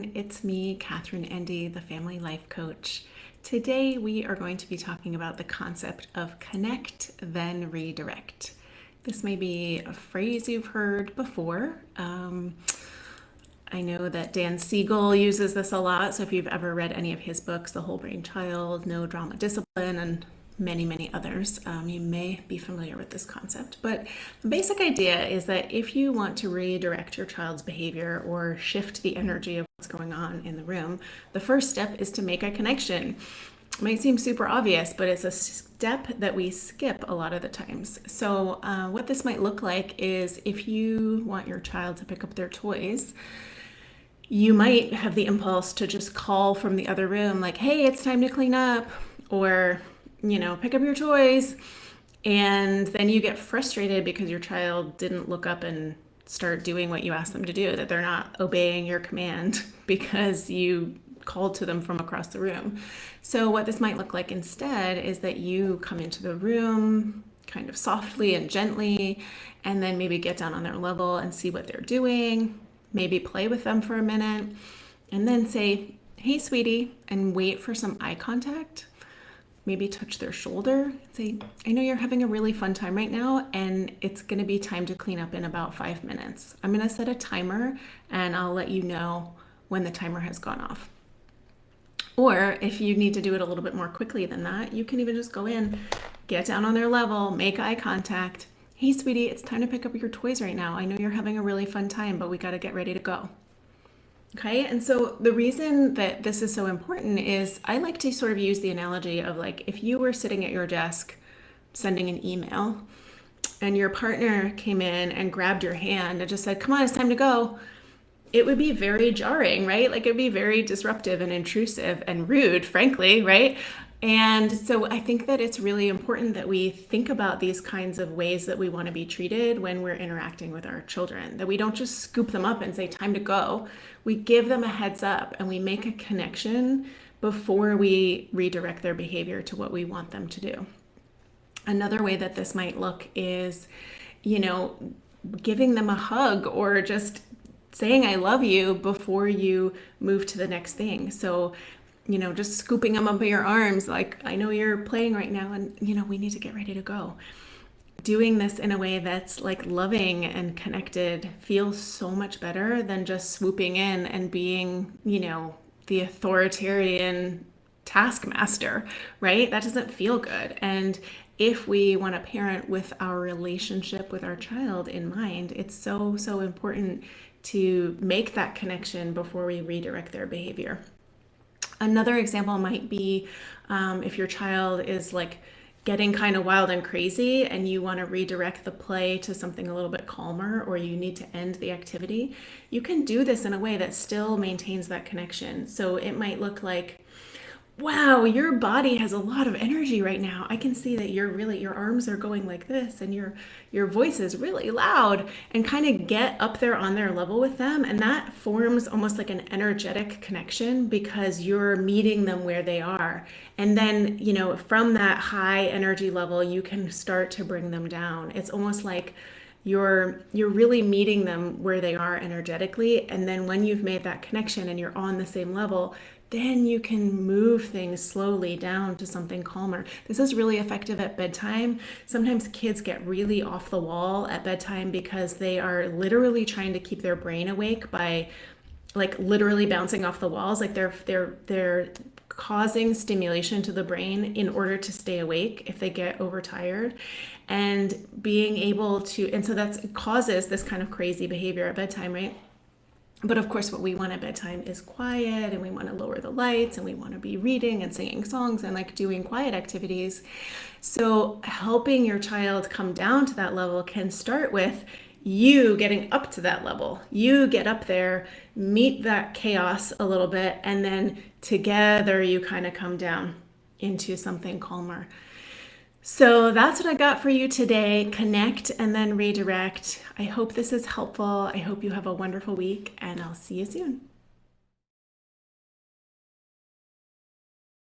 It's me, Catherine Endy, the Family Life Coach. Today we are going to be talking about the concept of connect, then redirect. This may be a phrase you've heard before. I know that Dan Siegel uses this a lot, so if you've ever read any of his books, The Whole Brain Child, No Drama Discipline, and many, many others, you may be familiar with this concept. But the basic idea is that if you want to redirect your child's behavior or shift the energy of what's going on in the room, the first step is to make a connection. It might seem super obvious, but it's a step that we skip a lot of the times. So, what this might look like is if you want your child to pick up their toys, you might have the impulse to just call from the other room, like, hey, it's time to clean up, or, pick up your toys. And then you get frustrated because your child didn't look up and start doing what you asked them to do, that they're not obeying your command because you called to them from across the room. So, what this might look like instead is that you come into the room kind of softly and gently, and then maybe get down on their level and see what they're doing. Maybe play with them for a minute and then say, hey, sweetie, and wait for some eye contact. Maybe touch their shoulder and say, I know you're having a really fun time right now, and it's going to be time to clean up in about 5 minutes. I'm going to set a timer and I'll let you know when the timer has gone off. Or if you need to do it a little bit more quickly than that, you can even just go in, get down on their level, make eye contact. Hey, sweetie, it's time to pick up your toys right now. I know you're having a really fun time, but we got to get ready to go. Okay, and so the reason that this is so important is I like to sort of use the analogy of like if you were sitting at your desk sending an email and your partner came in and grabbed your hand and just said, come on, it's time to go. It would be very jarring, right? Like it'd be very disruptive and intrusive and rude, frankly, right? And so I think that it's really important that we think about these kinds of ways that we want to be treated when we're interacting with our children, that we don't just scoop them up and say, time to go. We give them a heads up and we make a connection before we redirect their behavior to what we want them to do. Another way that this might look is, giving them a hug or just saying I love you before you move to the next thing. So, just scooping them up in your arms, like, I know you're playing right now and, we need to get ready to go. Doing this in a way that's like loving and connected feels so much better than just swooping in and being, the authoritarian taskmaster, right? That doesn't feel good. And if we want to parent with our relationship with our child in mind, it's so, so important to make that connection before we redirect their behavior. Another example might be if your child is like getting kind of wild and crazy and you want to redirect the play to something a little bit calmer, or you need to end the activity, you can do this in a way that still maintains that connection. So it might look like, wow, your body has a lot of energy right now. I can see that your arms are going like this and your voice is really loud, and kind of get up there on their level with them. And that forms almost like an energetic connection because you're meeting them where they are. And then, from that high energy level, you can start to bring them down. It's almost like you're really meeting them where they are energetically. And then when you've made that connection and you're on the same level, then you can move things slowly down to something calmer. This is really effective at bedtime. Sometimes kids get really off the wall at bedtime because they are literally trying to keep their brain awake by like literally bouncing off the walls. Like they're causing stimulation to the brain in order to stay awake if they get overtired, and being able to, and so that causes this kind of crazy behavior at bedtime, right? But of course, what we want at bedtime is quiet, and we want to lower the lights, and we want to be reading and singing songs and like doing quiet activities. So helping your child come down to that level can start with you getting up to that level. You get up there, meet that chaos a little bit, and then together you kind of come down into something calmer. So that's what I got for you today. Connect and then redirect. I hope this is helpful. I hope you have a wonderful week, and I'll see you soon.